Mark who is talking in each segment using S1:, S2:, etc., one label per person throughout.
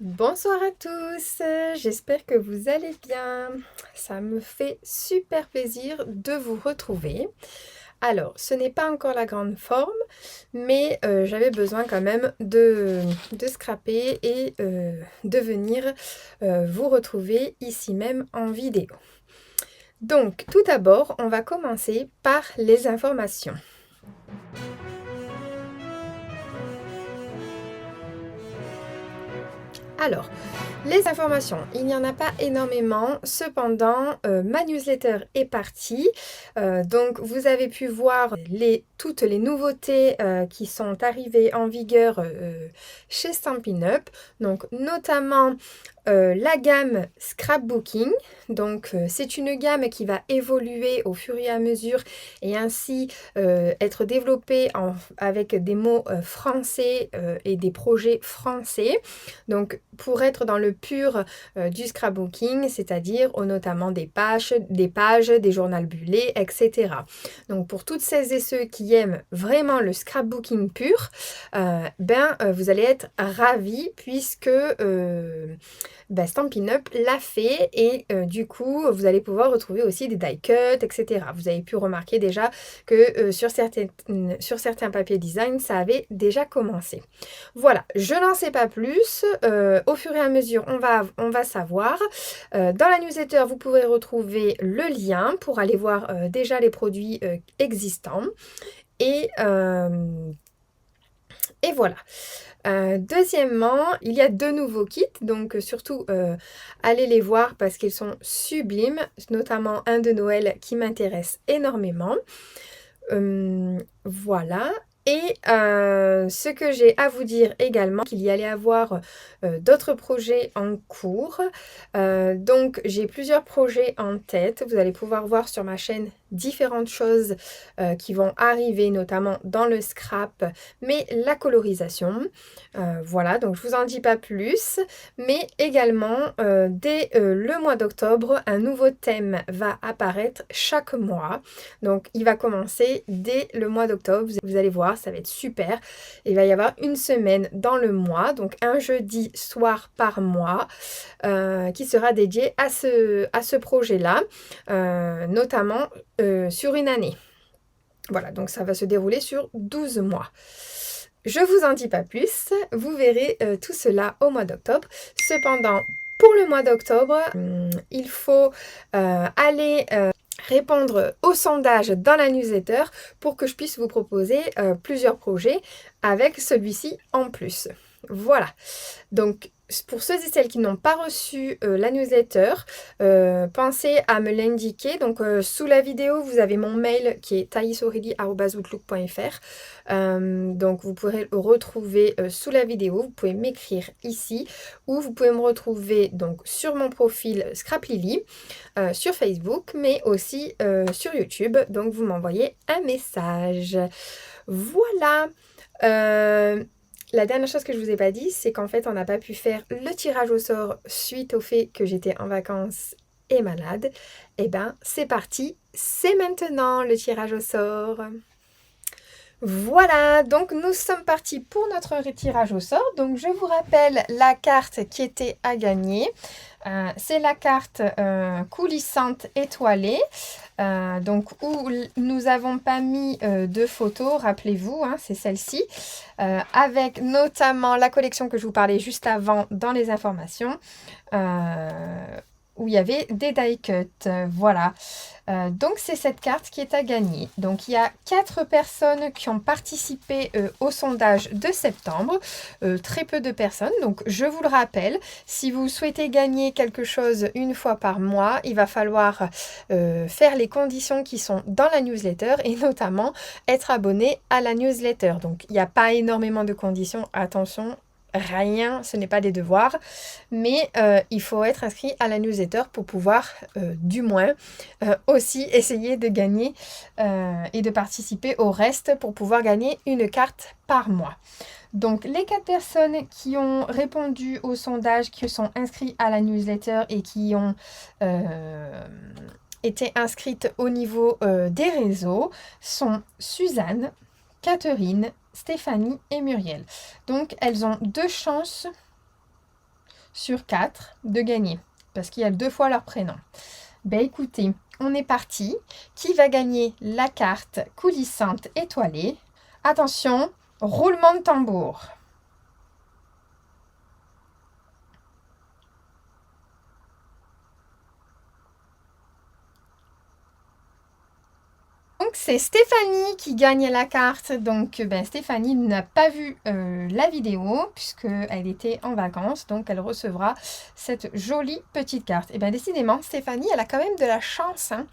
S1: Bonsoir à tous, j'espère que vous allez bien. Ça me fait super plaisir de vous retrouver. Alors, ce n'est pas encore la grande forme, mais j'avais besoin quand même de scraper et de venir vous retrouver ici même en vidéo. Donc, tout d'abord, on va commencer par les informations. Alors, les informations, il n'y en a pas énormément, cependant, ma newsletter est partie. Donc, vous avez pu voir toutes les nouveautés qui sont arrivées en vigueur chez Stampin' Up. Donc, notamment la gamme Scrapbooking. Donc, c'est une gamme qui va évoluer au fur et à mesure et ainsi être développée avec des mots français et des projets français. Donc, pour être dans le pur du scrapbooking, c'est-à-dire notamment des pages, des journaux bullet, etc. Donc, pour toutes celles et ceux qui aiment vraiment le scrapbooking pur, vous allez être ravis puisque Stampin' Up l'a fait et du coup, vous allez pouvoir retrouver aussi des die cuts, etc. Vous avez pu remarquer déjà que sur certains papiers design, ça avait déjà commencé. Voilà, je n'en sais pas plus. Au fur et à mesure, on va savoir. Dans la newsletter, vous pourrez retrouver le lien pour aller voir déjà les produits existants. Et, et voilà. Deuxièmement, il y a deux nouveaux kits, donc surtout allez les voir parce qu'ils sont sublimes, notamment un de Noël qui m'intéresse énormément. Voilà. Et ce que j'ai à vous dire également, qu'il y allait avoir d'autres projets en cours. Donc j'ai plusieurs projets en tête. Vous allez pouvoir voir sur ma chaîne différentes choses qui vont arriver, notamment dans le scrap, mais la colorisation. Voilà, donc je vous en dis pas plus. Mais également, dès le mois d'octobre, un nouveau thème va apparaître chaque mois. Donc il va commencer dès le mois d'octobre. Vous allez voir, ça va être super. Il va y avoir une semaine dans le mois, donc un jeudi soir par mois, qui sera dédié à ce projet-là, notamment sur une année. Voilà, donc ça va se dérouler sur 12 mois. Je vous en dis pas plus, vous verrez tout cela au mois d'octobre. Cependant, pour le mois d'octobre, il faut aller répondre au sondage dans la newsletter pour que je puisse vous proposer plusieurs projets avec celui-ci en plus. Voilà. Donc, pour ceux et celles qui n'ont pas reçu la newsletter, pensez à me l'indiquer. Donc, sous la vidéo, vous avez mon mail qui est thaisoureli@outlook.fr. Donc, vous pourrez le retrouver sous la vidéo. Vous pouvez m'écrire ici ou vous pouvez me retrouver donc sur mon profil Scraplily sur Facebook, mais aussi sur YouTube. Donc, vous m'envoyez un message. Voilà. La dernière chose que je vous ai pas dit, c'est qu'en fait, on n'a pas pu faire le tirage au sort suite au fait que j'étais en vacances et malade. Eh ben, c'est parti, c'est maintenant le tirage au sort. Voilà, donc nous sommes partis pour notre tirage au sort. Donc je vous rappelle la carte qui était à gagner. C'est la carte coulissante étoilée. Donc où nous n'avons pas mis de photos, rappelez-vous, hein, c'est celle-ci, avec notamment la collection que je vous parlais juste avant dans les informations, où il y avait des die cuts, voilà. Donc c'est cette carte qui est à gagner. Donc il y a 4 personnes qui ont participé au sondage de septembre, très peu de personnes. Donc je vous le rappelle, si vous souhaitez gagner quelque chose une fois par mois, il va falloir faire les conditions qui sont dans la newsletter et notamment être abonné à la newsletter. Donc il n'y a pas énormément de conditions, attention. Rien, ce n'est pas des devoirs, mais il faut être inscrit à la newsletter pour pouvoir du moins aussi essayer de gagner et de participer au reste pour pouvoir gagner une carte par mois. Donc les 4 personnes qui ont répondu au sondage, qui sont inscrites à la newsletter et qui ont été inscrites au niveau des réseaux sont Suzanne, Catherine, Stéphanie et Muriel. Donc elles ont 2 chances sur 4 de gagner. Parce qu'il y a 2 fois leur prénom. Ben écoutez, on est parti. Qui va gagner la carte coulissante étoilée? Attention, roulement de tambour. Donc c'est Stéphanie qui gagne la carte. Donc Stéphanie n'a pas vu la vidéo puisqu'elle était en vacances. Donc elle recevra cette jolie petite carte. Et bien décidément Stéphanie elle a quand même de la chance. Hein.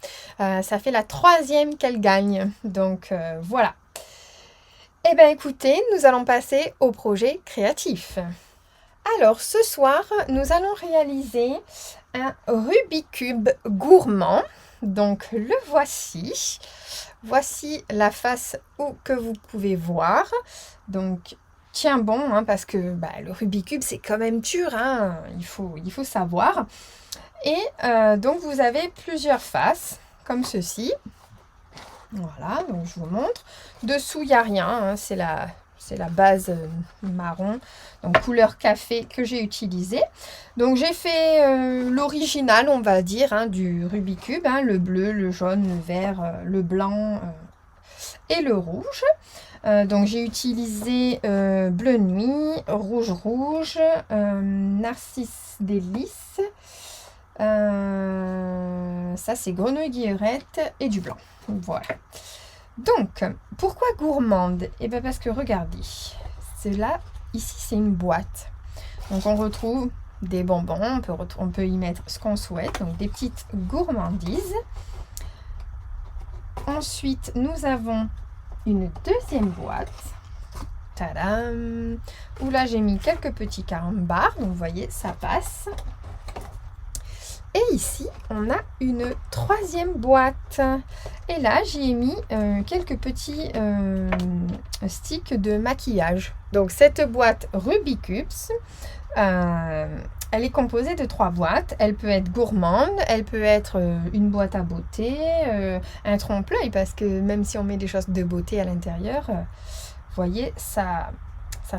S1: Ça fait la 3e qu'elle gagne. Donc voilà. Et bien écoutez, nous allons passer au projet créatif. Alors ce soir nous allons réaliser un Rubik's Cube gourmand. Donc le voici. Voici la face que vous pouvez voir. Donc tiens bon, hein, parce que le Rubik's Cube c'est quand même dur, hein, il faut savoir. Et donc vous avez plusieurs faces comme ceci. Voilà, donc je vous montre. Dessous il n'y a rien, hein, c'est la base marron, donc couleur café que j'ai utilisé. Donc j'ai fait l'original, on va dire, hein, du Rubik's Cube, hein, le bleu, le jaune, le vert, le blanc et le rouge. Donc j'ai utilisé bleu nuit, rouge rouge, narcisse délice, ça c'est grenouille guillerette et du blanc. Voilà. Donc, pourquoi gourmande? Eh bien parce que regardez, là, ici c'est une boîte. Donc on retrouve des bonbons, on peut y mettre ce qu'on souhaite, donc des petites gourmandises. Ensuite, nous avons une deuxième boîte. Tadam! Où là j'ai mis quelques petits carambars, donc vous voyez, ça passe. Et ici, on a une troisième boîte. Et là, j'y ai mis quelques petits sticks de maquillage. Donc, cette boîte Rubik's Cubes, elle est composée de 3 boîtes. Elle peut être gourmande, elle peut être une boîte à beauté, un trompe-l'œil, parce que même si on met des choses de beauté à l'intérieur, vous voyez, ça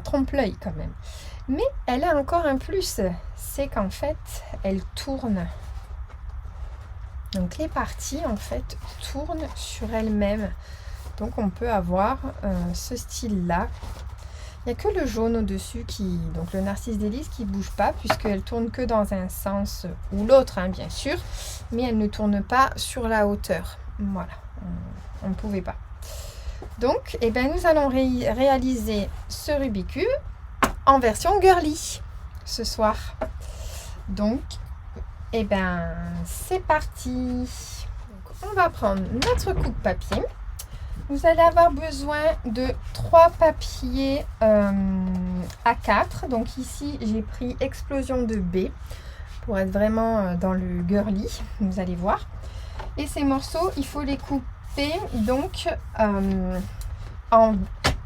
S1: trompe l'œil quand même. Mais elle a encore un plus, c'est qu'en fait, elle tourne. Donc les parties en fait tournent sur elles-mêmes. Donc on peut avoir ce style-là. Il n'y a que le jaune au-dessus donc le narcisse délice qui ne bouge pas puisqu'elle tourne que dans un sens ou l'autre, hein, bien sûr. Mais elle ne tourne pas sur la hauteur. Voilà, on ne pouvait pas. Donc nous allons réaliser ce Rubik's Cube en version girly ce soir. Donc c'est parti. Donc, on va prendre notre coupe papier. Vous allez avoir besoin de 3 papiers A4. Donc ici, j'ai pris Explosion de B pour être vraiment dans le girly. Vous allez voir. Et ces morceaux, il faut les couper donc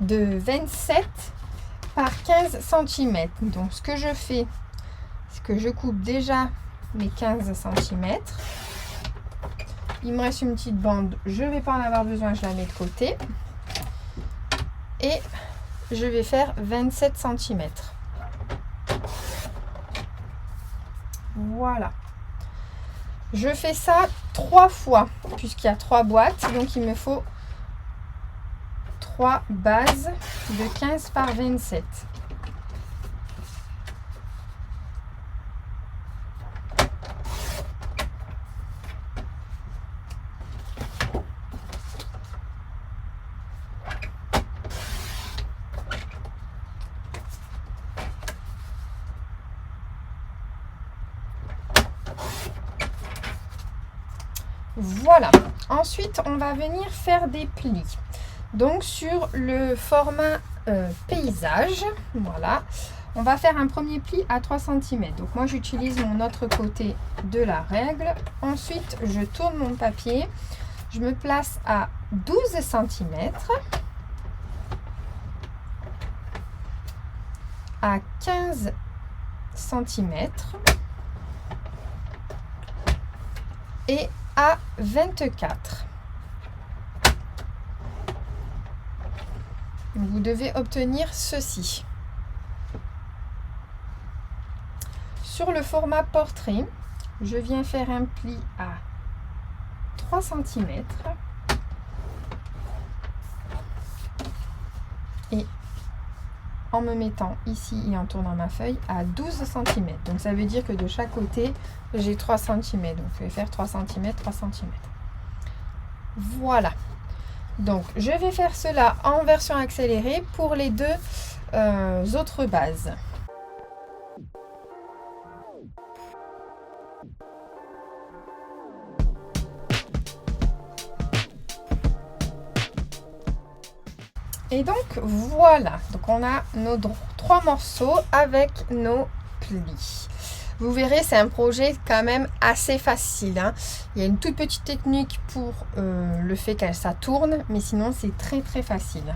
S1: de 27 par 15 cm. Donc ce que je fais, c'est que je coupe déjà mes 15 cm. Il me reste une petite bande, je ne vais pas en avoir besoin, je la mets de côté. Et je vais faire 27 cm. Voilà. Je fais ça 3 fois, puisqu'il y a 3 boîtes, donc il me faut 3 bases de 15 par 27. Voilà, ensuite on va venir faire des plis. Donc sur le format paysage, voilà, on va faire un premier pli à 3 cm. Donc moi j'utilise mon autre côté de la règle. Ensuite je tourne mon papier, je me place à 12 cm, à 15 cm et à 24. Vous devez obtenir ceci. sur le format portrait, je viens faire un pli à 3 cm et en me mettant ici et en tournant ma feuille à 12 cm. Donc ça veut dire que de chaque côté, j'ai 3 cm. Donc je vais faire 3 cm, 3 cm. Voilà. Donc je vais faire cela en version accélérée pour les deux autres bases. Et donc voilà, donc on a nos 3 morceaux avec nos plis. Vous verrez, c'est un projet quand même assez facile, hein. Il y a une toute petite technique pour le fait que ça tourne, mais sinon c'est très facile.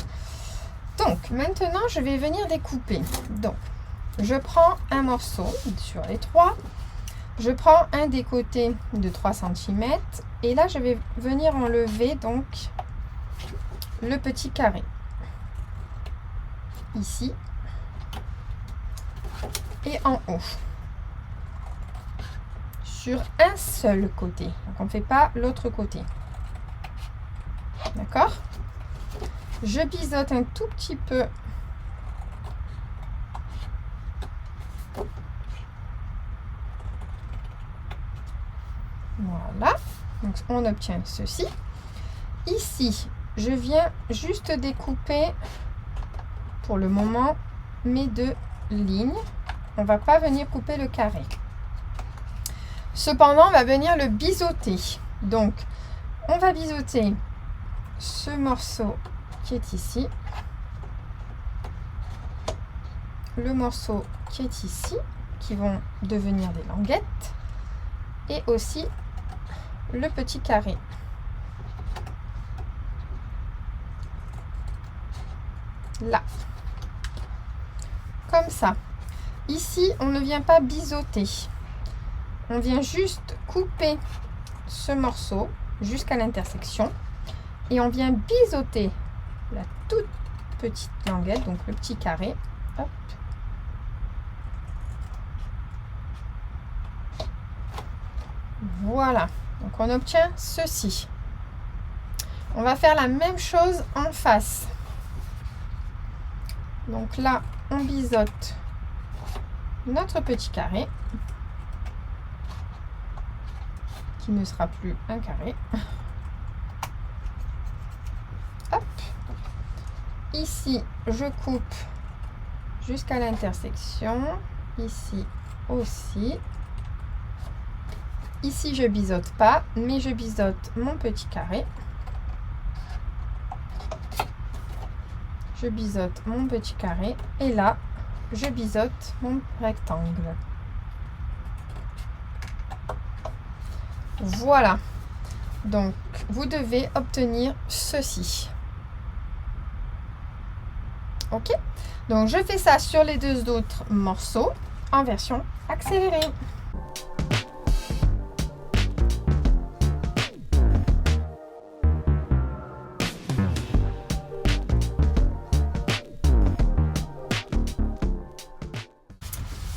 S1: Donc maintenant je vais venir découper. Donc je prends un morceau sur les 3, je prends un des côtés de 3 cm et là je vais venir enlever donc le petit carré. Ici et en haut sur un seul côté, donc on ne fait pas l'autre côté, d'accord? Je biseaute un tout petit peu voilà, donc on obtient ceci. Ici je viens juste découper pour le moment mes 2 lignes. On va pas venir couper le carré. Cependant, on va venir le biseauter. Donc, on va biseauter ce morceau qui est ici, le morceau qui est ici, qui vont devenir des languettes, et aussi le petit carré. Là. Comme ça. Ici, on ne vient pas biseauter. On vient juste couper ce morceau jusqu'à l'intersection et on vient biseauter la toute petite languette, donc le petit carré. Hop. Voilà. Donc on obtient ceci. On va faire la même chose en face. Donc là, on biseaute notre petit carré, qui ne sera plus un carré. Hop. Ici, je coupe jusqu'à l'intersection. Ici aussi. Ici, je biseaute pas, mais je biseaute mon petit carré. Je biseaute mon petit carré et là je biseaute mon rectangle. Voilà, donc vous devez obtenir ceci. Ok, donc je fais ça sur les 2 autres morceaux en version accélérée.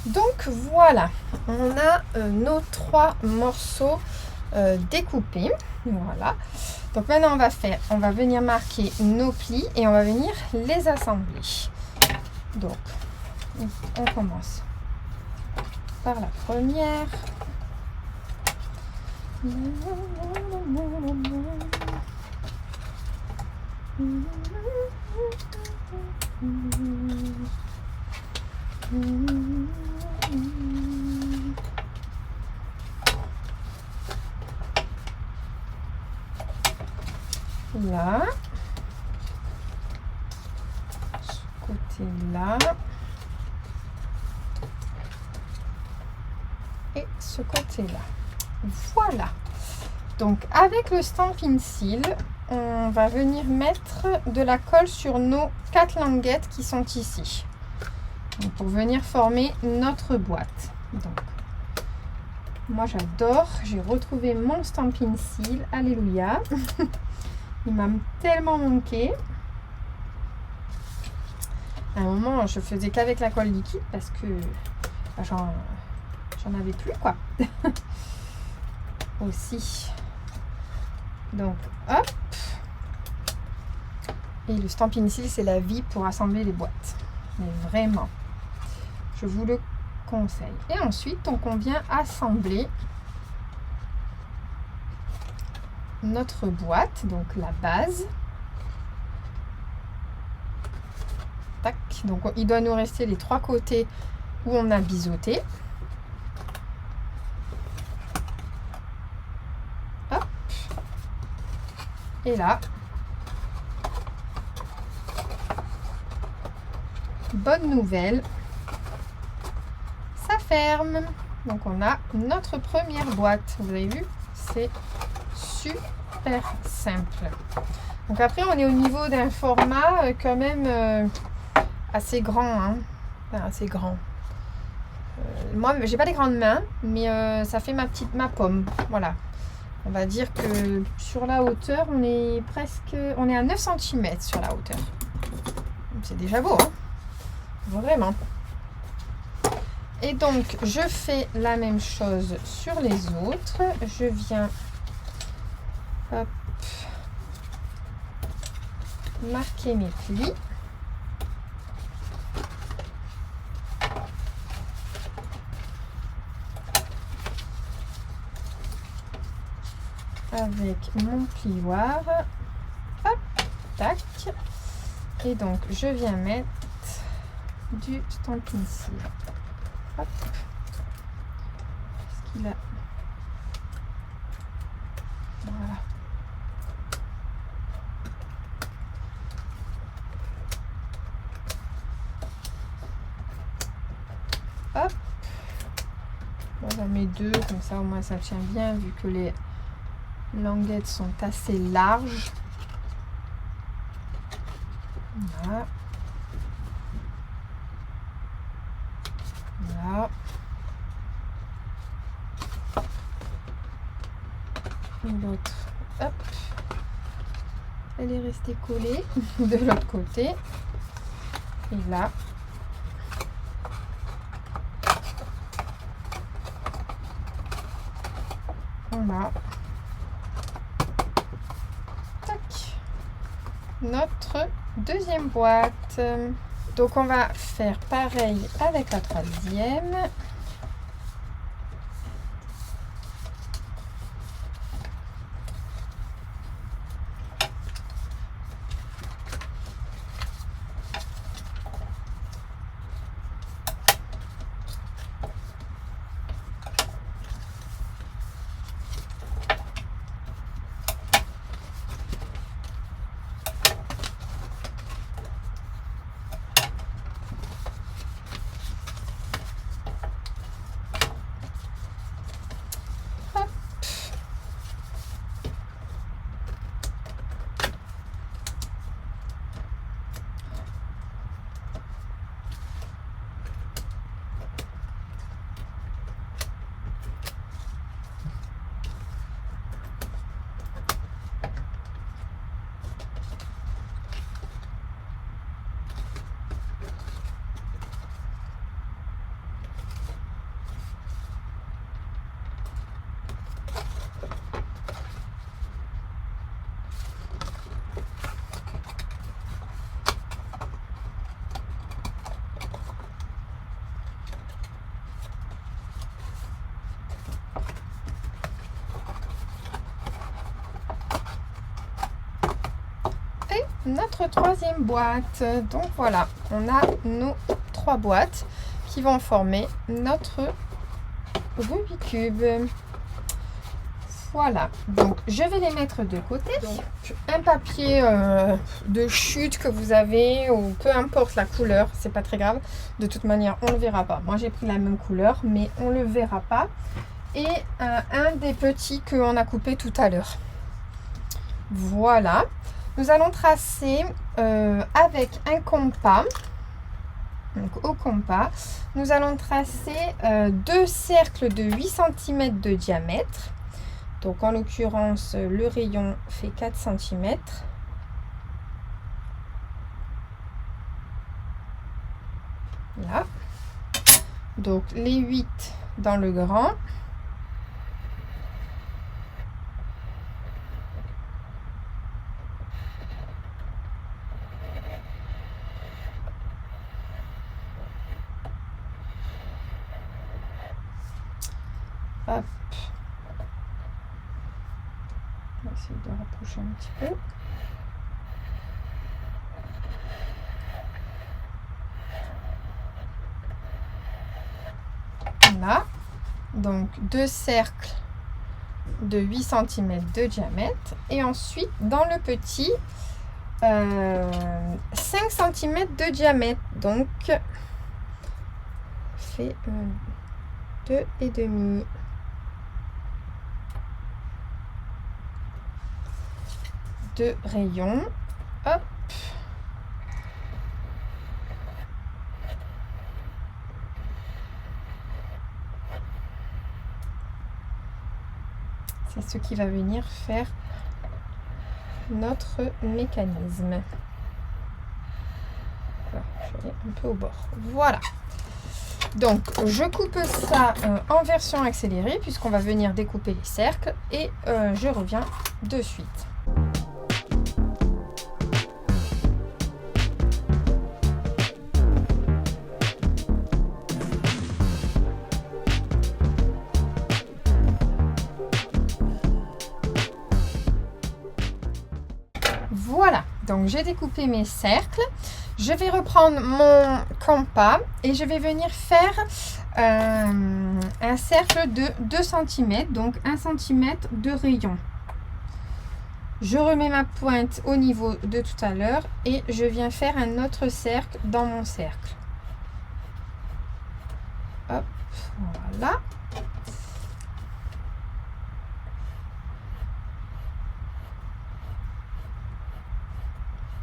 S1: Donc voilà, on a nos 3 morceaux découpés. Voilà. Donc maintenant on va venir marquer nos plis et on va venir les assembler. Donc on commence par la première. Là, ce côté-là et ce côté-là. Voilà. Donc avec le Stampin' Seal, on va venir mettre de la colle sur nos 4 languettes qui sont ici. Donc, pour venir former notre boîte. Donc, moi j'adore, j'ai retrouvé mon Stampin' Seal, alléluia. Il m'a tellement manqué. À un moment, je faisais qu'avec la colle liquide parce que j'en j'en avais plus quoi. Aussi. Donc hop. Et le Stampin' Seal, c'est la vie pour assembler les boîtes. Mais vraiment, je vous le conseille. Et ensuite, donc on vient assembler notre boîte, donc la base. Tac. Donc il doit nous rester les 3 côtés où on a biseauté. Hop. Et là, bonne nouvelle, ça ferme. Donc on a notre première boîte. Vous avez vu, c'est super simple. Donc après on est au niveau d'un format quand même assez grand, hein. Enfin, assez grand. Moi j'ai pas des grandes mains, mais ça fait ma pomme. Voilà. On va dire que sur la hauteur on est à 9 cm sur la hauteur. C'est déjà beau, hein. Vraiment. Et donc je fais la même chose sur les autres. Je viens hop, marquer mes plis. Avec mon plioir. Hop, tac. Et donc je viens mettre du Stampin' Seal. Hop. Est-ce qu'il a... Voilà. Hop. Bon, j'en mets 2, comme ça au moins ça tient bien vu que les languettes sont assez larges. Voilà. Voilà. L'autre, hop, elle est restée collée de l'autre côté. Et là, on a tac, notre deuxième boîte. Donc on va faire pareil avec la troisième. Notre troisième boîte. Donc voilà, on a nos 3 boîtes qui vont former notre Rubik's Cube. Voilà, donc je vais les mettre de côté. Donc, un papier de chute que vous avez, ou peu importe la couleur, c'est pas très grave. De toute manière, on le verra pas. Moi, j'ai pris la même couleur, mais on le verra pas. Et un des petits qu'on a coupé tout à l'heure. Voilà. Nous allons tracer avec un compas. Donc au compas, nous allons tracer 2 cercles de 8 cm de diamètre. Donc en l'occurrence, le rayon fait 4 cm. Là. Donc les 8 dans le grand. Hop. On va essayer de rapprocher un petit peu. Là, donc 2 cercles de 8 cm de diamètre et ensuite dans le petit 5 cm de diamètre, donc fait 2,5 de rayons. Hop. C'est ce qui va venir faire notre mécanisme. Voilà, je vais aller un peu au bord. Voilà. Donc, je coupe ça en version accélérée puisqu'on va venir découper les cercles et je reviens de suite. Voilà, donc j'ai découpé mes cercles. Je vais reprendre mon compas et je vais venir faire un cercle de 2 cm, donc 1 cm de rayon. Je remets ma pointe au niveau de tout à l'heure et je viens faire un autre cercle dans mon cercle. Hop, voilà.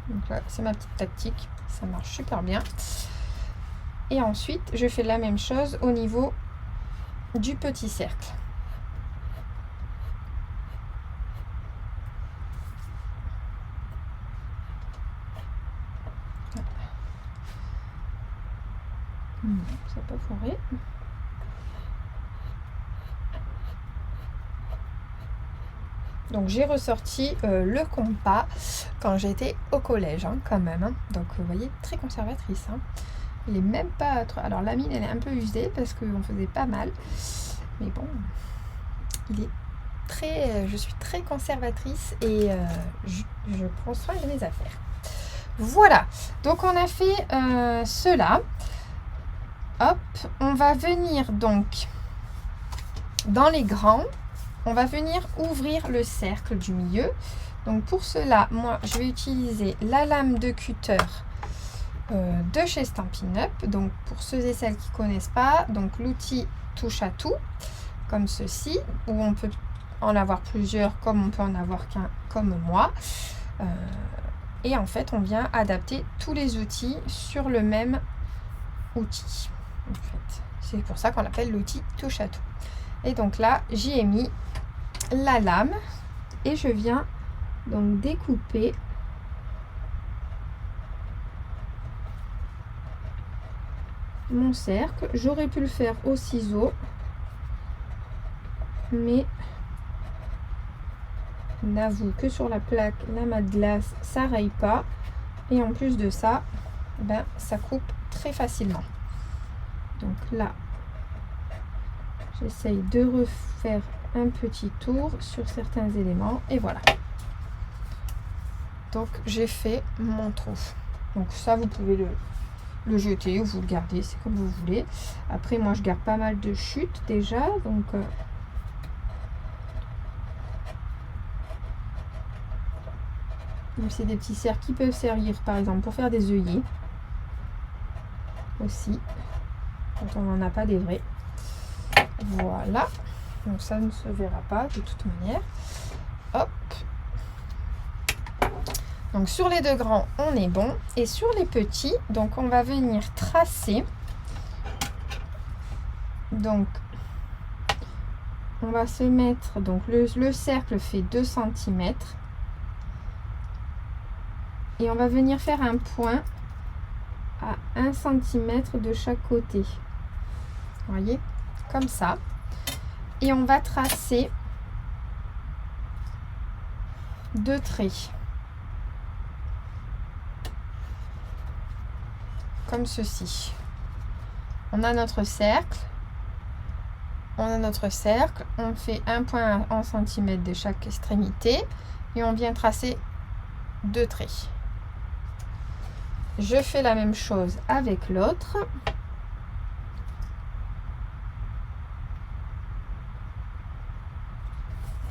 S1: Donc là, c'est ma petite tactique, ça marche super bien. Et ensuite, je fais la même chose au niveau du petit cercle. Ça n'a pas foiré. Donc j'ai ressorti le compas quand j'étais au collège, hein, quand même. Hein. Donc vous voyez, très conservatrice. Hein. Il est même pas... Alors la mine, elle est un peu usée parce qu'on faisait pas mal. Mais bon, il est très... je suis très conservatrice et je prends soin de mes affaires. Voilà, donc on a fait cela. Hop, on va venir donc dans les grands. On va venir ouvrir le cercle du milieu. Donc pour cela, moi, je vais utiliser la lame de cutter de chez Stampin' Up. Donc pour ceux et celles qui ne connaissent pas, donc l'outil touche à tout, comme ceci, où on peut en avoir plusieurs, comme on peut en avoir qu'un, comme moi. Et en fait, on vient adapter tous les outils sur le même outil. En fait, c'est pour ça qu'on l'appelle l'outil touche à tout. Et donc là, j'y ai mis la lame et je viens donc découper mon cercle. J'aurais pu le faire au ciseau, mais on avoue que sur la plaque, l'amas de glace, ça raye pas, et en plus de ça, ben, ça coupe très facilement. Donc là, j'essaye de refaire un petit tour sur certains éléments et voilà. Donc j'ai fait mon trou. Donc ça, vous pouvez le jeter ou vous le gardez, c'est comme vous voulez. Après, moi je garde pas mal de chutes déjà, donc c'est des petits cercles qui peuvent servir par exemple pour faire des œillets aussi, quand on n'en a pas des vrais. Voilà, donc ça ne se verra pas de toute manière. Hop. Donc sur les deux grands, on est bon. Et sur les petits, donc on va venir tracer. Donc on va se mettre, donc le cercle fait 2 cm. Et on va venir faire un point à 1 cm de chaque côté. Vous voyez? comme ça. Et on va tracer 2 traits. Comme ceci. On a notre cercle. On fait un point en centimètres de chaque extrémité. Et on vient tracer 2 traits. Je fais la même chose avec l'autre.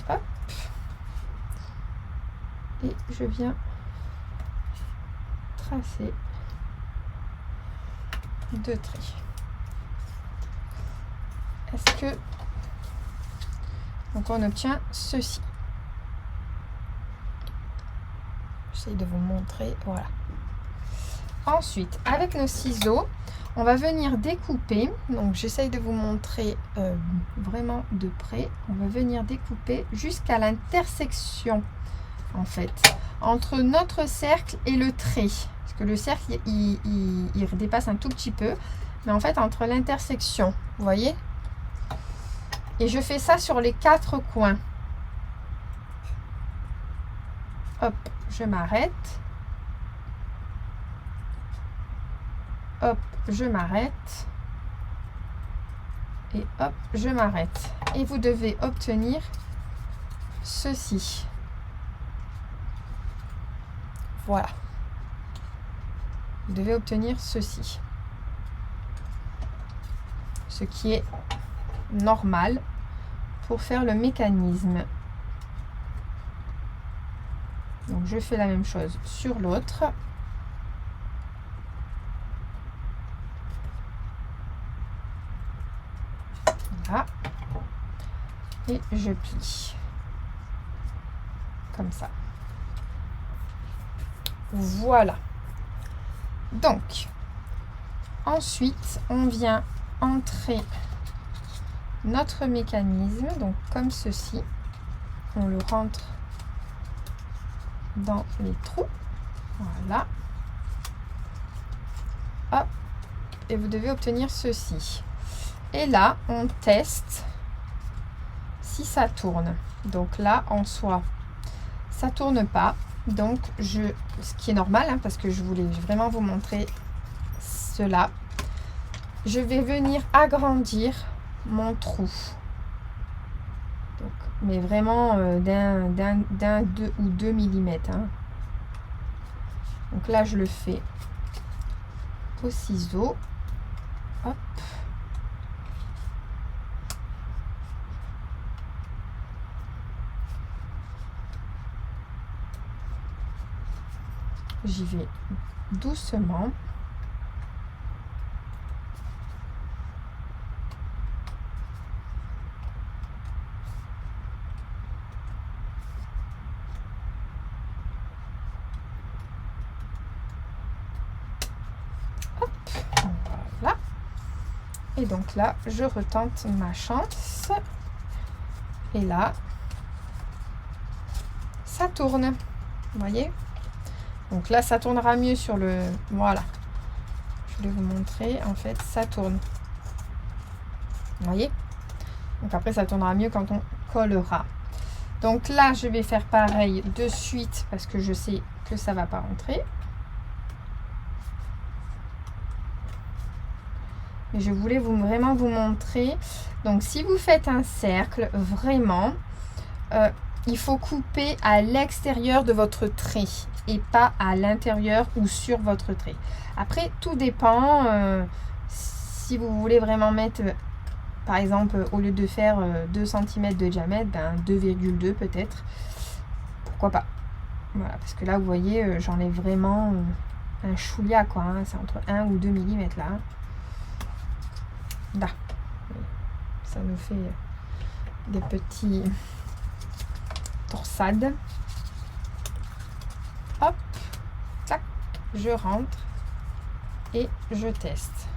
S1: Hop. Et je viens tracer 2 traits. Est-ce que... Donc on obtient ceci. J'essaie de vous montrer. Voilà. Ensuite, avec nos ciseaux, on va venir découper. Donc j'essaye de vous montrer vraiment de près. On va venir découper jusqu'à l'intersection, en fait, entre notre cercle et le trait. Parce que le cercle, il dépasse un tout petit peu. Mais en fait, entre l'intersection, vous voyez? Et je fais ça sur les 4 coins. Hop, je m'arrête. Hop, je m'arrête. Et hop, je m'arrête. Et vous devez obtenir ceci. Voilà. Vous devez obtenir ceci. Ce qui est normal pour faire le mécanisme. Donc je fais la même chose sur l'autre. Voilà. Et je plie. Comme ça. Voilà. Donc, ensuite, on vient entrer notre mécanisme, donc comme ceci. On le rentre dans les trous. Voilà. Hop. Et vous devez obtenir ceci. Et là, on teste si ça tourne. Donc là, en soi, ça tourne pas. Donc, ce qui est normal, hein, parce que je voulais vraiment vous montrer cela. Je vais venir agrandir mon trou. Donc, mais vraiment d'un 2 ou 2 mm. Hein. Donc là, je le fais au ciseau. Hop. J'y vais doucement. Hop, voilà. Et donc là, je retente ma chance. Et là, ça tourne. Vous voyez ? Donc là, ça tournera mieux sur le... Voilà. Je vais vous montrer. En fait, ça tourne. Vous voyez? Donc après, ça tournera mieux quand on collera. Donc là, je vais faire pareil de suite parce que je sais que ça ne va pas rentrer. Et je voulais vraiment vous montrer. Donc si vous faites un cercle, vraiment, il faut couper à l'extérieur de votre trait et pas à l'intérieur ou sur votre trait. Après, tout dépend. Si vous voulez vraiment mettre, par exemple, au lieu de faire 2 cm de diamètre, ben 2,2 peut-être. Pourquoi pas? Voilà, parce que là, vous voyez, j'enlève vraiment un chouïa, quoi. Hein, c'est entre 1 ou 2 mm là. Là. Ça nous fait des petits torsades. Hop, tac, je rentre et je teste.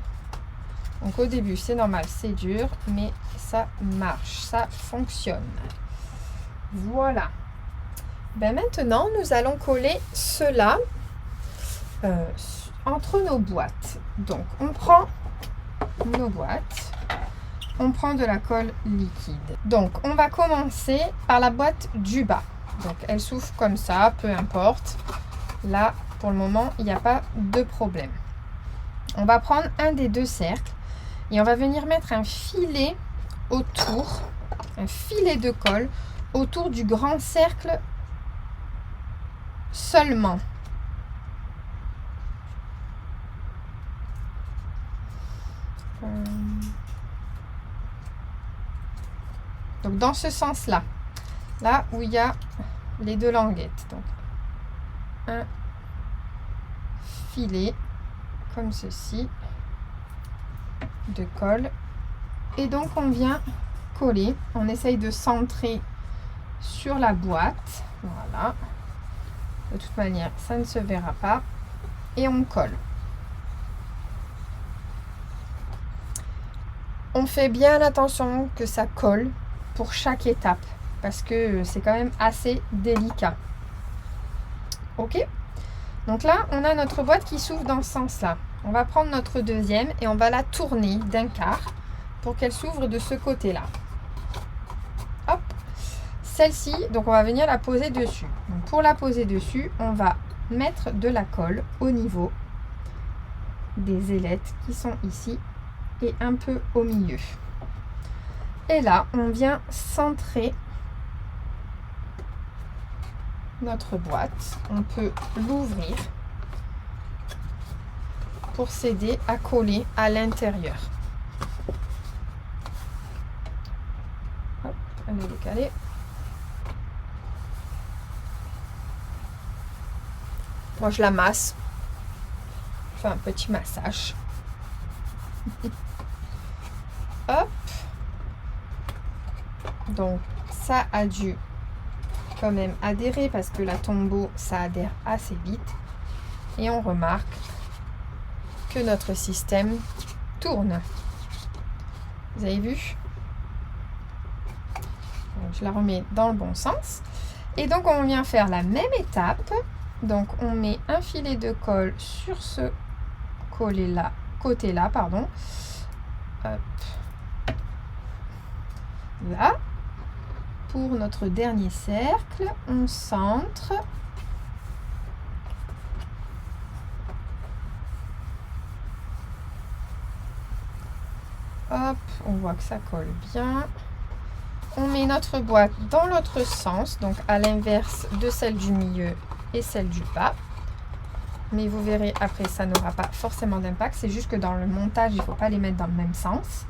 S1: Donc au début c'est normal, c'est dur, mais ça marche, ça fonctionne. Voilà. Ben maintenant nous allons coller cela entre nos boîtes. Donc on prend nos boîtes on prend de la colle liquide. Donc, on va commencer par la boîte du bas. Donc, elle s'ouvre comme ça, peu importe. Là, pour le moment, il n'y a pas de problème. On va prendre un des deux cercles et on va venir mettre un filet autour, un filet de colle autour du grand cercle seulement. Donc dans ce sens-là, là où il y a les deux languettes. Donc un filet comme ceci de colle. Et donc on vient coller, on essaye de centrer sur la boîte. Voilà. De toute manière, ça ne se verra pas. Et on colle. On fait bien attention que ça colle pour chaque étape parce que c'est quand même assez délicat. Ok? Donc là, on a notre boîte qui s'ouvre dans ce sens-là. On va prendre notre deuxième et on va la tourner d'un quart pour qu'elle s'ouvre de ce côté-là. Hop! Celle-ci, donc on va venir la poser dessus. Donc pour la poser dessus, on va mettre de la colle au niveau des ailettes qui sont ici et un peu au milieu. Et là, on vient centrer notre boîte. On peut l'ouvrir pour s'aider à coller à l'intérieur. Hop, elle est décalée. Moi, je la masse. Je fais un petit massage. Hop. Donc, ça a dû quand même adhérer parce que la tombeau, ça adhère assez vite. Et on remarque que notre système tourne. Vous avez vu? Donc, je la remets dans le bon sens. Et donc, on vient faire la même étape. Donc, on met un filet de colle sur ce côté-là, pardon. Hop. Là. Pour notre dernier cercle, on centre. Hop, on voit que ça colle bien. On met notre boîte dans l'autre sens, donc à l'inverse de celle du milieu et celle du bas. Mais vous verrez après, ça n'aura pas forcément d'impact. C'est juste que dans le montage, il ne faut pas les mettre dans le même sens.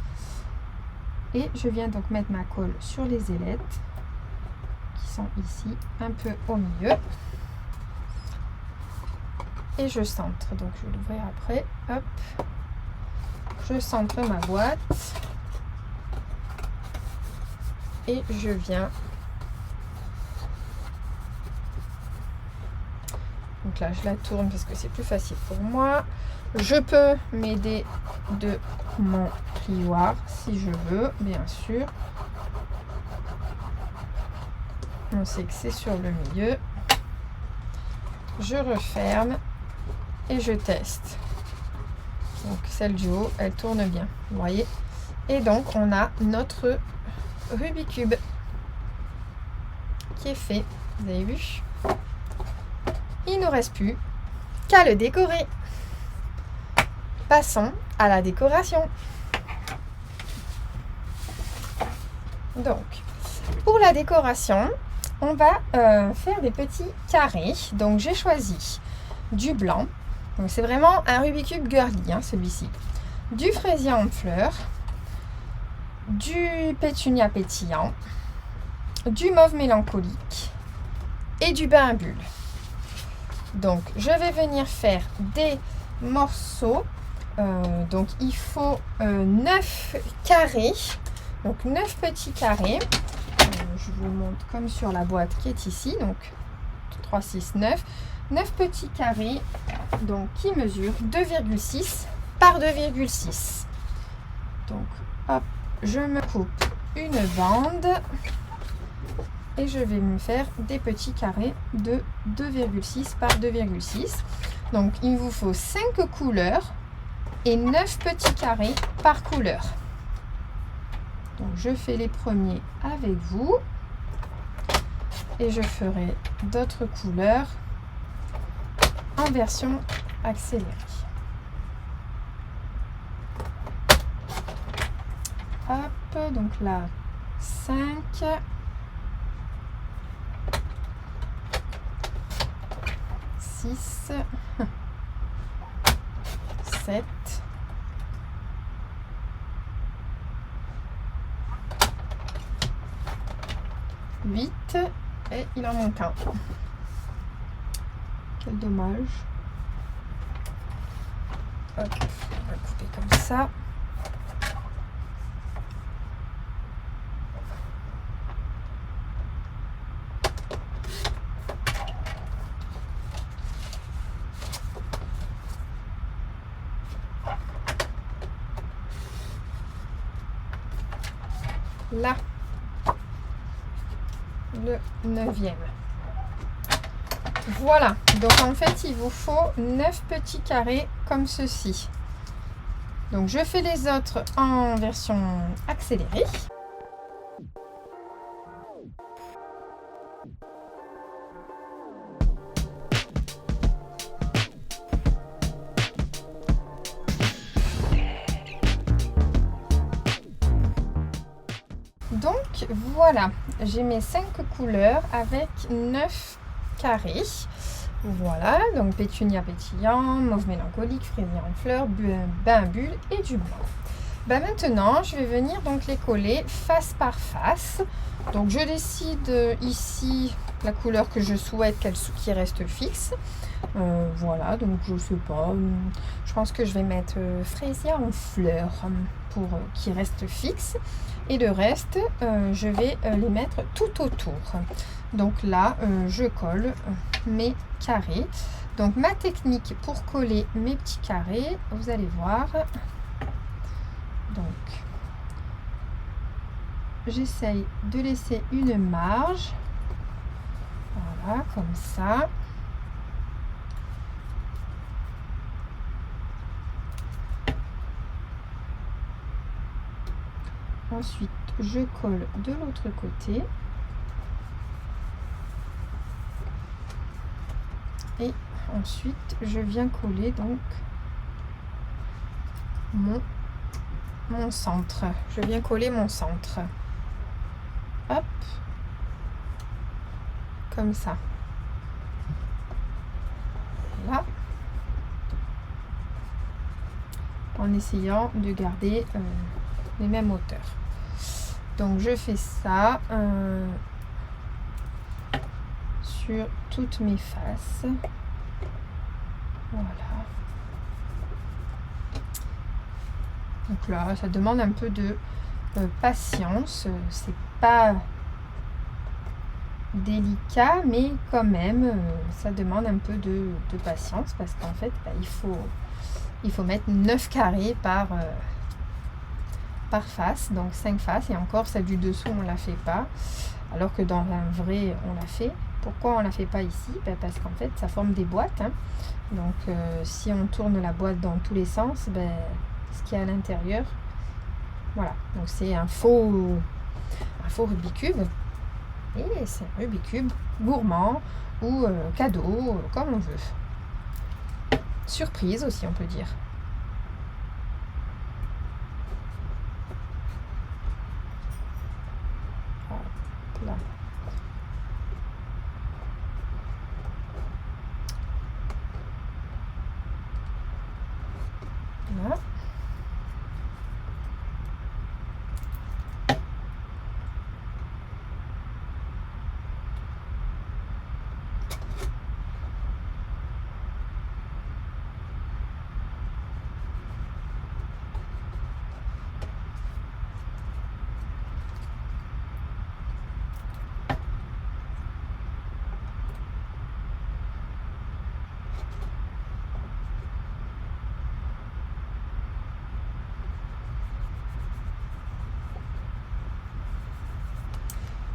S1: Et je viens donc mettre ma colle sur les ailettes qui sont ici, un peu au milieu. Et je centre. Donc je vais l'ouvrir après. Hop. Je centre ma boîte. Et je viens. Donc là, je la tourne parce que c'est plus facile pour moi. Je peux m'aider de mon plioir si je veux, bien sûr. On sait que c'est sur le milieu. Je referme et je teste. Donc celle du haut, elle tourne bien, vous voyez. Et donc on a notre Rubik's Cube qui est fait. Vous avez vu? Il ne nous reste plus qu'à le décorer. Passons à la décoration. Donc, pour la décoration, on va faire des petits carrés. Donc, j'ai choisi du blanc. Donc, c'est vraiment un Rubik's Cube girly, hein, celui-ci. Du fraisier en fleurs, du pétunia pétillant, du mauve mélancolique et du bain à bulles. Donc, je vais venir faire des morceaux. Donc, il faut 9 carrés. Donc, 9 petits carrés. Je vous montre comme sur la boîte qui est ici. Donc, 3, 6, 9. 9 petits carrés donc, qui mesurent 2,6 par 2,6. Donc, hop, je me coupe une bande. Et je vais me faire des petits carrés de 2,6 par 2,6. Donc, il vous faut 5 couleurs et 9 petits carrés par couleur. Donc je fais les premiers avec vous et je ferai d'autres couleurs en version accélérée. Hop, donc là 5, 6, 7, 8 et il en manque un. Quel dommage. Hop, on va couper comme ça. Là, le 9e. Voilà, donc en fait il vous faut 9 petits carrés comme ceci. Donc je fais les autres en version accélérée. Donc voilà, j'ai mes 5 couleurs avec 9 carrés. Voilà, donc pétunia pétillant, mauve mélancolique, fraisier en fleurs, bain bulle et du blanc. Ben maintenant, je vais venir donc les coller face par face. Donc je décide ici la couleur que je souhaite qui reste fixe. Voilà, donc je sais pas, je pense que je vais mettre fraisier en fleurs pour qui reste fixe. Et le reste, je vais les mettre tout autour. Donc là, je colle mes carrés. Donc ma technique pour coller mes petits carrés, vous allez voir. Donc, j'essaye de laisser une marge. Voilà, comme ça. Ensuite, je colle de l'autre côté. Et ensuite, je viens coller donc mon centre. Je viens coller mon centre. Hop. Comme ça. Là. En essayant de garder les mêmes hauteurs. Donc je fais ça sur toutes mes faces. Voilà. Donc là, ça demande un peu de patience. C'est pas délicat, mais quand même, ça demande un peu de patience parce qu'en fait, bah, il faut mettre 9 carrés par face, donc 5 faces, et encore celle du dessous on la fait pas, alors que dans un vrai on la fait. Pourquoi on la fait pas ici? Ben parce qu'en fait ça forme des boîtes, hein. Donc si on tourne la boîte dans tous les sens, ben, ce qu'il y a à l'intérieur, voilà, donc c'est un faux Rubik's Cube, et c'est un Rubik's Cube gourmand ou cadeau, comme on veut, surprise aussi on peut dire. Là. Voilà.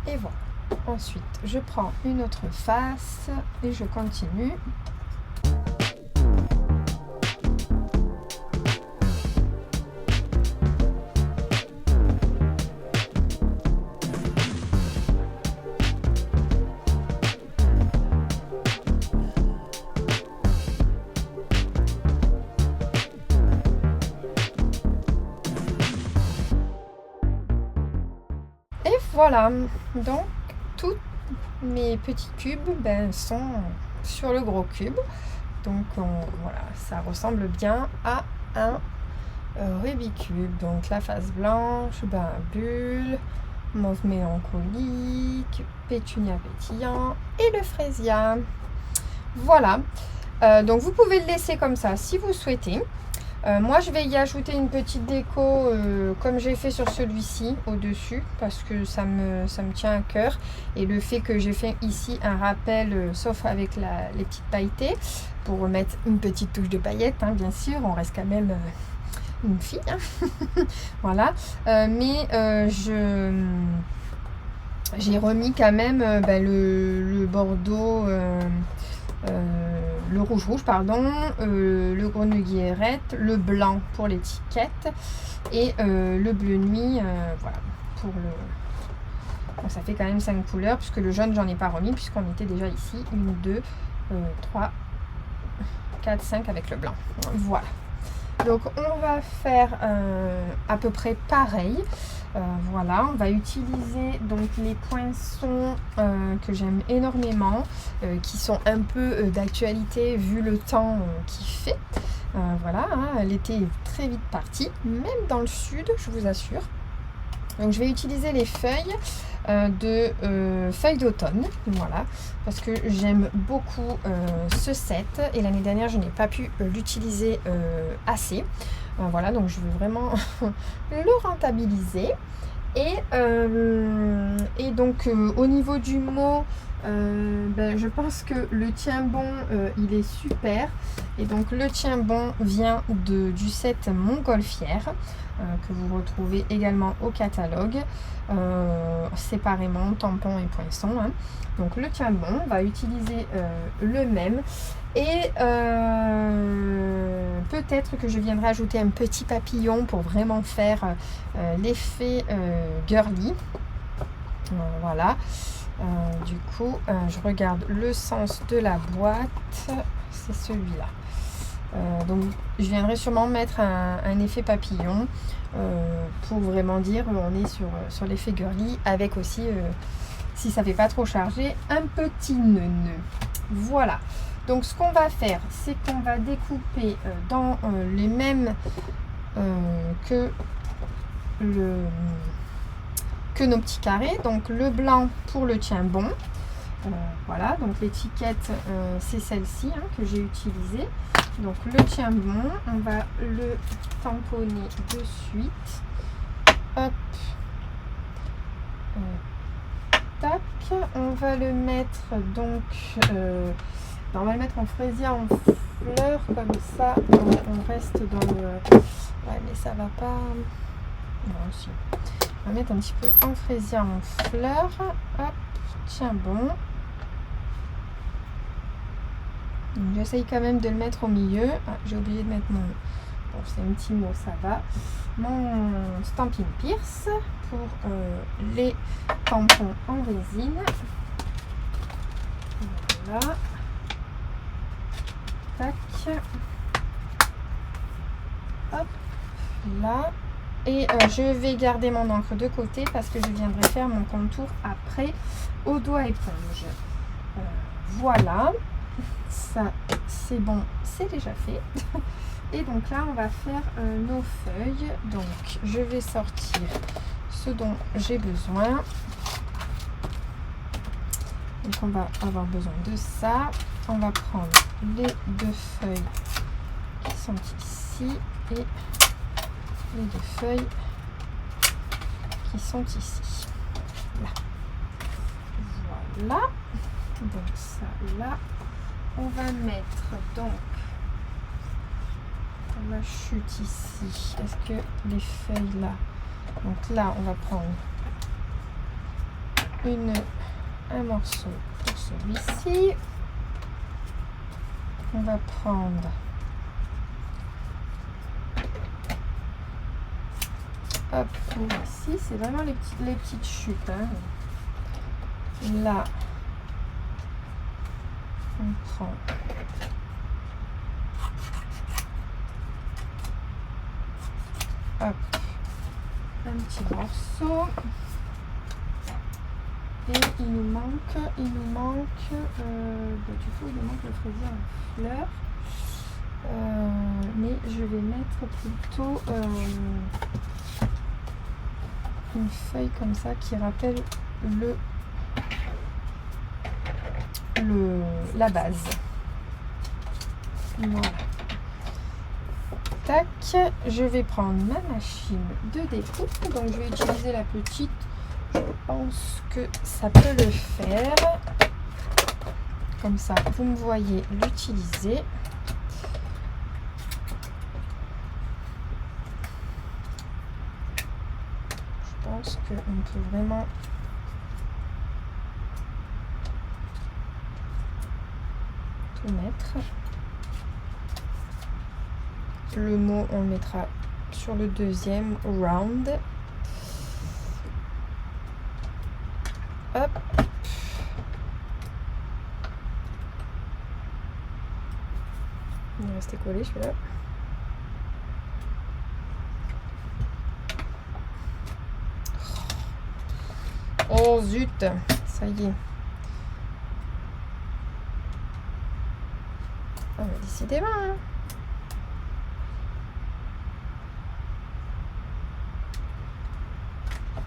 S1: Et voilà. Ensuite, je prends une autre face et je continue. Et voilà, donc tous mes petits cubes sont sur le gros cube. Donc voilà, ça ressemble bien à un Rubik's Cube. Donc la face blanche, bulle, mauve mélancolique, pétunia pétillant et le frésia. Voilà, donc vous pouvez le laisser comme ça si vous souhaitez. Moi je vais y ajouter une petite déco comme j'ai fait sur celui-ci au-dessus parce que ça me tient à cœur, et le fait que j'ai fait ici un rappel sauf avec les petites pailletées pour remettre une petite touche de paillettes, hein, bien sûr, on reste quand même une fille, hein. Voilà, mais j'ai remis quand même le bordeaux, le rouge pardon, le grenouillerette, le blanc pour l'étiquette et le bleu nuit, voilà, pour le... Donc ça fait quand même 5 couleurs, puisque le jaune j'en ai pas remis puisqu'on était déjà ici, 1, 2, 3, 4, 5 avec le blanc. Voilà, donc on va faire à peu près pareil. Voilà, on va utiliser donc les poinçons que j'aime énormément, qui sont un peu d'actualité vu le temps qu'il fait. Voilà, hein, l'été est très vite parti, même dans le sud, je vous assure. Donc je vais utiliser les feuilles feuilles d'automne, voilà, parce que j'aime beaucoup ce set, et l'année dernière je n'ai pas pu l'utiliser assez. Voilà, donc je veux vraiment le rentabiliser. Et donc au niveau du mot, je pense que le tient-bon il est super, et donc le tient-bon vient du set Montgolfière, que vous retrouvez également au catalogue, séparément tampon et poinçon, hein. Donc le tient-bon, on va utiliser le même, et peut-être que je viendrai ajouter un petit papillon pour vraiment faire l'effet girly. Voilà, du coup je regarde le sens de la boîte, c'est celui-là. Donc je viendrai sûrement mettre un effet papillon pour vraiment dire on est sur l'effet girly, avec aussi, si ça fait pas trop chargé, un petit nœud. Voilà, donc ce qu'on va faire, c'est qu'on va découper dans les mêmes que nos petits carrés. Donc le blanc pour le tient-bon, voilà, donc l'étiquette c'est celle-ci, hein, que j'ai utilisée. Donc le tient-bon, on va le tamponner de suite. Hop, tac, on va le mettre donc on va le mettre en fraisier en fleurs, comme ça on reste dans le... Ouais, mais ça va pas... Non, si. On va mettre un petit peu en fraisier en fleurs. Hop, tiens bon. J'essaye quand même de le mettre au milieu. Ah, j'ai oublié de mettre mon... Bon, c'est un petit mot, ça va. Mon Stampin' Pierce pour les tampons en résine. Voilà. Tac. Hop, là. Et je vais garder mon encre de côté parce que je viendrai faire mon contour après au doigt éponge. Voilà, ça c'est bon, c'est déjà fait. Et donc là on va faire nos feuilles. Donc je vais sortir ce dont j'ai besoin. Donc on va avoir besoin de ça. On va prendre les 2 feuilles qui sont ici et les 2 feuilles qui sont ici. Là. Voilà. Donc ça là. On va mettre donc la chute ici. Est-ce que les feuilles là? Donc là on va prendre un morceau pour celui-ci. On va prendre hop, ici, c'est vraiment les petites chutes, hein. Là, on prend hop, un petit morceau. Et il nous manque, du coup il nous manque le fraisier en fleurs. Mais je vais mettre plutôt une feuille comme ça qui rappelle la base. Voilà. Tac, je vais prendre ma machine de découpe. Donc je vais utiliser la petite. Je pense que ça peut le faire. Comme ça, vous me voyez l'utiliser. Je pense qu'on peut vraiment tout mettre. Le mot, on le mettra sur le deuxième round. Hop. Il est resté collé celui-là. Oh zut, ça y est. Ah, mais décidément, hein.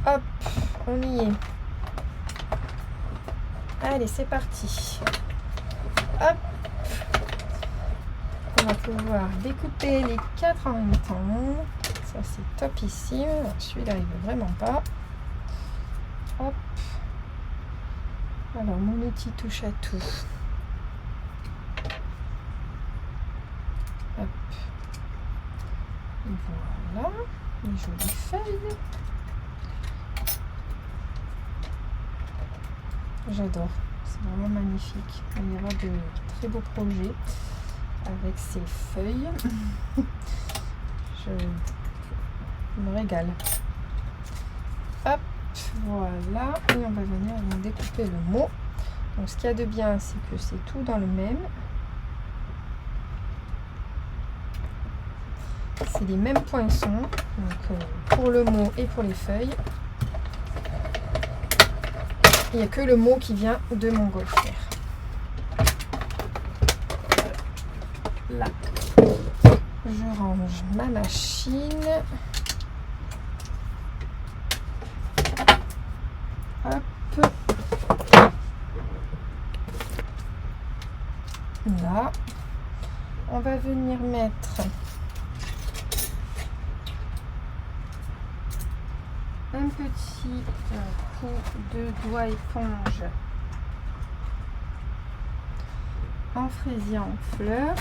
S1: Hop, on y est. Allez, c'est parti. Hop. On va pouvoir découper les 4 en même temps. Ça, c'est topissime. Celui-là, il veut vraiment pas. Hop. Alors, mon outil touche à tout. Hop. Voilà. Les jolies feuilles. J'adore. C'est vraiment magnifique. Il y aura de très beaux projets avec ces feuilles. Je me régale. Hop. Voilà, et on va venir découper le mot. Donc ce qu'il y a de bien, c'est que c'est tout dans le même. C'est les mêmes poinçons, donc pour le mot et pour les feuilles. Il n'y a que le mot qui vient de Montgolfière. Là, je range ma machine. Hop. Là, on va venir mettre un petit coup de doigt éponge en fraisier en fleurs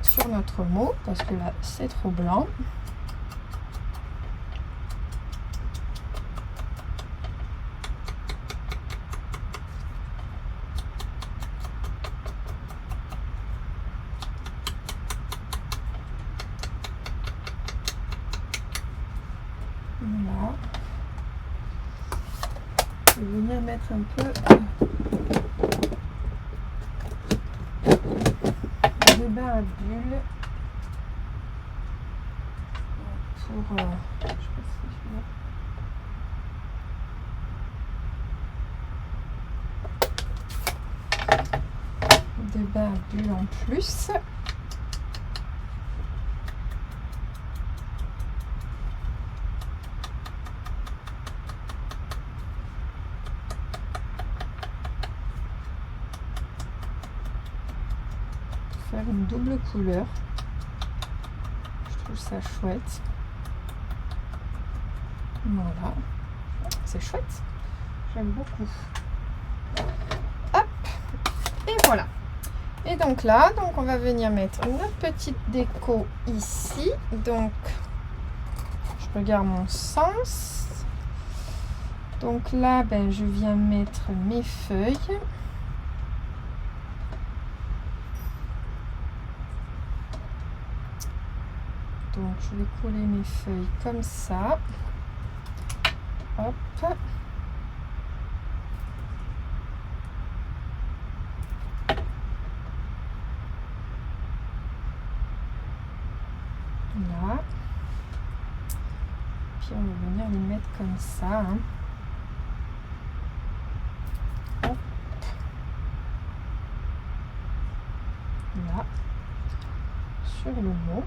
S1: sur notre mot parce que là c'est trop blanc. Voilà. Je vais venir mettre un peu de bain à bulles pour je sais pas si je vais... de bain à bulles en plus. Faire une double couleur, je trouve ça chouette. Voilà, c'est chouette, j'aime beaucoup. Hop, et voilà. Et donc là, on va venir mettre notre petite déco ici. Donc je regarde mon sens. Donc là, je viens mettre mes feuilles. Donc je vais coller mes feuilles comme ça. Hop. Là. Puis on va venir les mettre comme ça. Hein. sur le mot.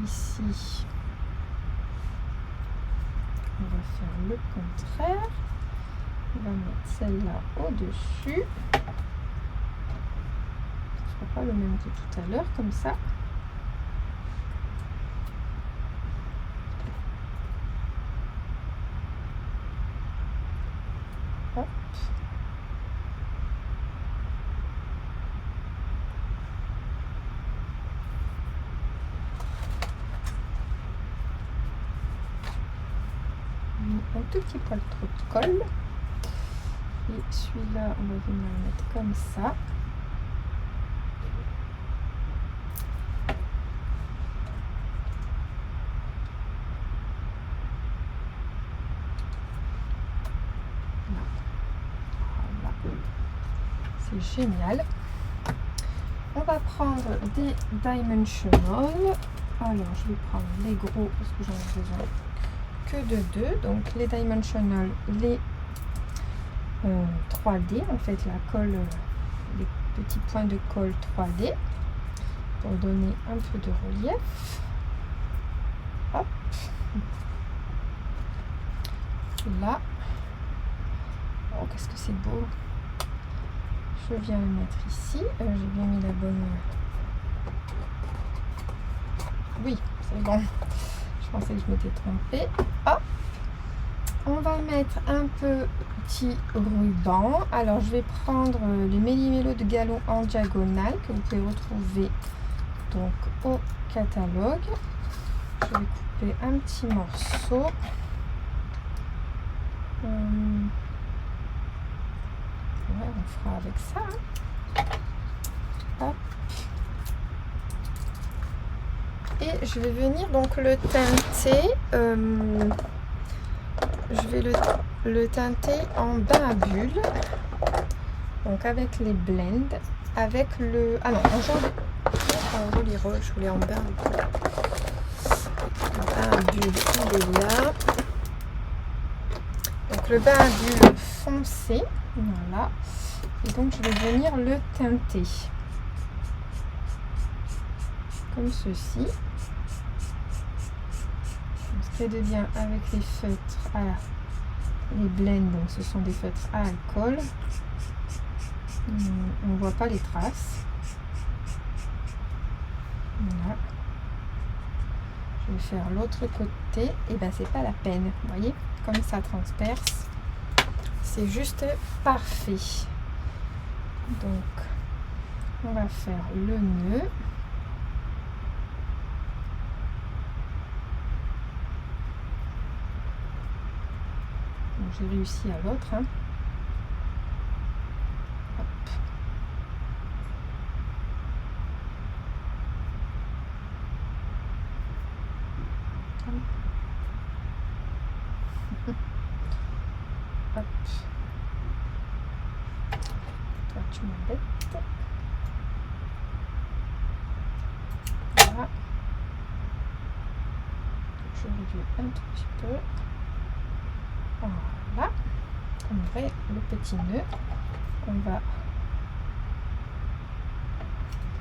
S1: Ici, on va faire le contraire. On va mettre celle-là au-dessus. Ce sera pas le même que tout à l'heure, comme ça. Hop. Un tout petit poil trop de colle. Et celui-là, on va venir le mettre comme ça. Voilà. C'est génial. On va prendre des dimensional. Alors, je vais prendre les gros parce que j'en ai besoin que de 2. Donc, les dimensional, les 3D, en fait, la colle, les petits points de colle 3D pour donner un peu de relief. Hop. Là. Oh, qu'est-ce que c'est beau. Je viens le mettre ici. J'ai bien mis la bonne... Oui, c'est bon. Je pensais que je m'étais trompée. Hop. On va mettre un petit ruban. Alors, je vais prendre le méli-mélo de galon en diagonale que vous pouvez retrouver donc au catalogue. Je vais couper un petit morceau. Ouais, on fera avec ça. Hop. Et je vais venir donc le teinter. Je vais le teinter en bain à bulles. Donc avec les blends. Avec le... Ah non, en joli rose, je voulais en bain. Le bain à bulles, il est là. Donc le bain à bulles foncé. Voilà. Et donc je vais venir le teinter. Comme ceci. Ce qui est de bien avec les feutres à les blends, donc ce sont des feutres à alcool. On ne voit pas les traces. Voilà. Je vais faire l'autre côté. Et ben c'est pas la peine. Vous voyez, comme ça transperce. C'est juste parfait. Donc on va faire le nœud. J'ai réussi à l'autre. Hein. Hop. Hop. Toi, tu m'embêtes. Voilà. Je réduis un tout petit peu. Voilà. On fait le petit nœud. On va...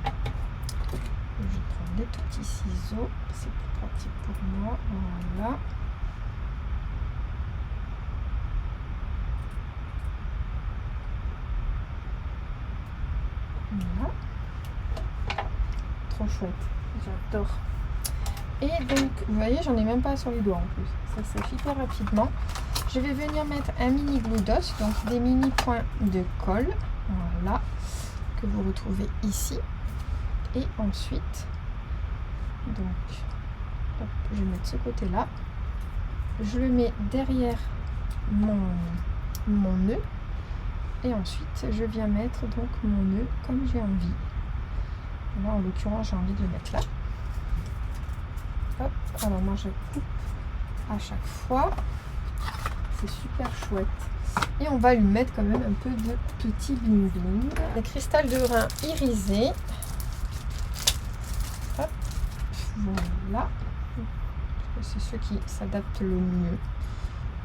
S1: Je vais prendre des tout petits ciseaux. C'est plus pratique pour moi. Voilà. Voilà. Trop chouette. J'adore. Et donc, vous voyez, j'en ai même pas sur les doigts en plus. Ça se fait hyper rapidement. Je vais venir mettre un mini glue dot, donc des mini points de colle. Voilà. Que vous retrouvez ici. Et ensuite, donc, hop, je vais mettre ce côté-là. Je le mets derrière mon nœud. Et ensuite, je viens mettre donc mon nœud comme j'ai envie. Là, en l'occurrence, j'ai envie de le mettre là. Hop, alors moi, je coupe à chaque fois. C'est super chouette. Et on va lui mettre quand même un peu de petit bling bling. Les cristals de rein irisés. Hop, Voilà. C'est ceux qui s'adaptent le mieux.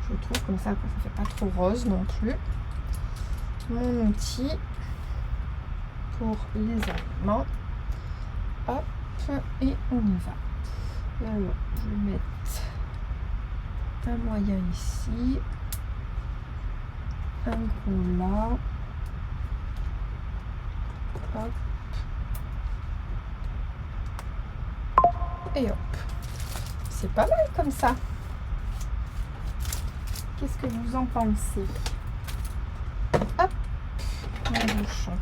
S1: Je trouve comme ça fait pas trop rose non plus. Mon outil pour les aliments. Hop, et on y va. Alors, je vais mettre un moyen ici, un gros là. Hop. Et hop. C'est pas mal comme ça. Qu'est-ce que vous en pensez? Hop, un bouchon.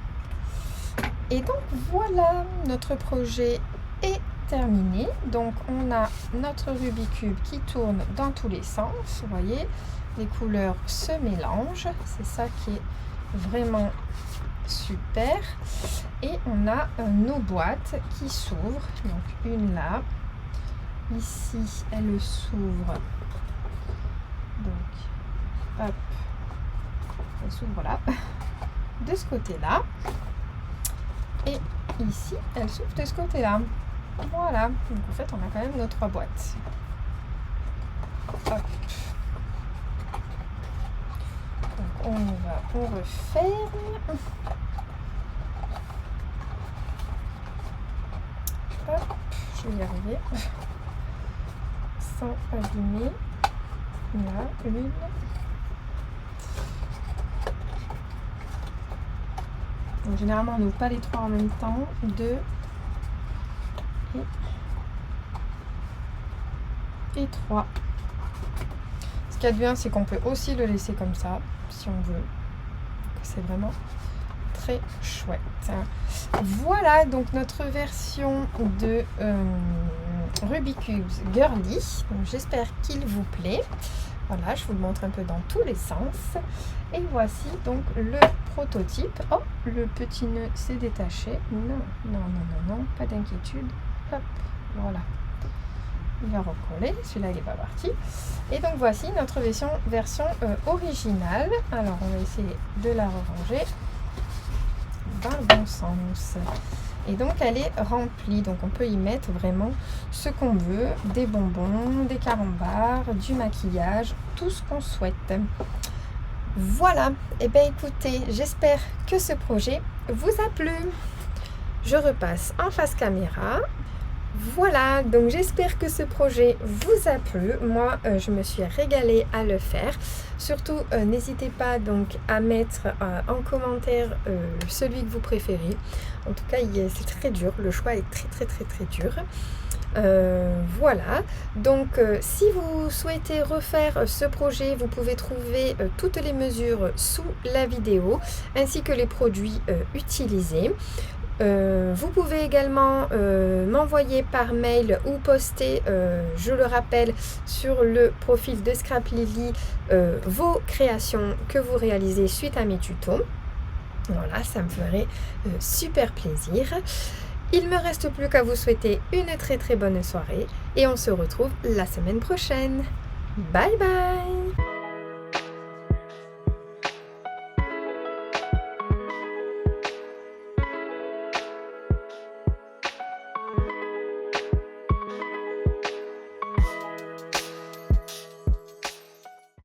S1: Et donc voilà, notre projet est terminé. Donc on a notre Rubik's Cube qui tourne dans tous les sens. Vous voyez, les couleurs se mélangent. C'est ça qui est vraiment super. Et on a nos boîtes qui s'ouvrent. Donc une là. Ici, elle s'ouvre. Donc, hop, elle s'ouvre là. De ce côté-là. Et ici, elle s'ouvre de ce côté-là. Voilà. Donc en fait, on a quand même nos 3 boîtes. Hop. Donc on y va, on referme. Hop, je vais y arriver. Sans abîmer. Là, une. Donc, généralement, on n'ouvre pas les 3 en même temps. 2 et 3. Ce qu'il y a de bien, c'est qu'on peut aussi le laisser comme ça, si on veut. C'est vraiment très chouette. Voilà donc notre version de Rubik's Cube Girly. J'espère qu'il vous plaît. Voilà, je vous le montre un peu dans tous les sens. Et voici donc le prototype. Oh, le petit nœud s'est détaché. Non, pas d'inquiétude. Hop, voilà. Il va recoller. Celui-là, il n'est pas parti. Et donc, voici notre version originale. Alors, on va essayer de la ranger dans le bon sens. Et donc, elle est remplie. Donc, on peut y mettre vraiment ce qu'on veut. Des bonbons, des carambars, du maquillage, tout ce qu'on souhaite. Voilà. Et bien, écoutez, j'espère que ce projet vous a plu. Je repasse en face caméra. Voilà, donc j'espère que ce projet vous a plu. Moi, je me suis régalée à le faire. Surtout, n'hésitez pas donc à mettre en commentaire celui que vous préférez. En tout cas, c'est très dur. Le choix est très dur. Voilà, donc si vous souhaitez refaire ce projet, vous pouvez trouver toutes les mesures sous la vidéo ainsi que les produits utilisés. Vous pouvez également m'envoyer par mail ou poster, je le rappelle, sur le profil de Scrap Lily vos créations que vous réalisez suite à mes tutos. Voilà, ça me ferait super plaisir. Il ne me reste plus qu'à vous souhaiter une très bonne soirée et on se retrouve la semaine prochaine. Bye bye!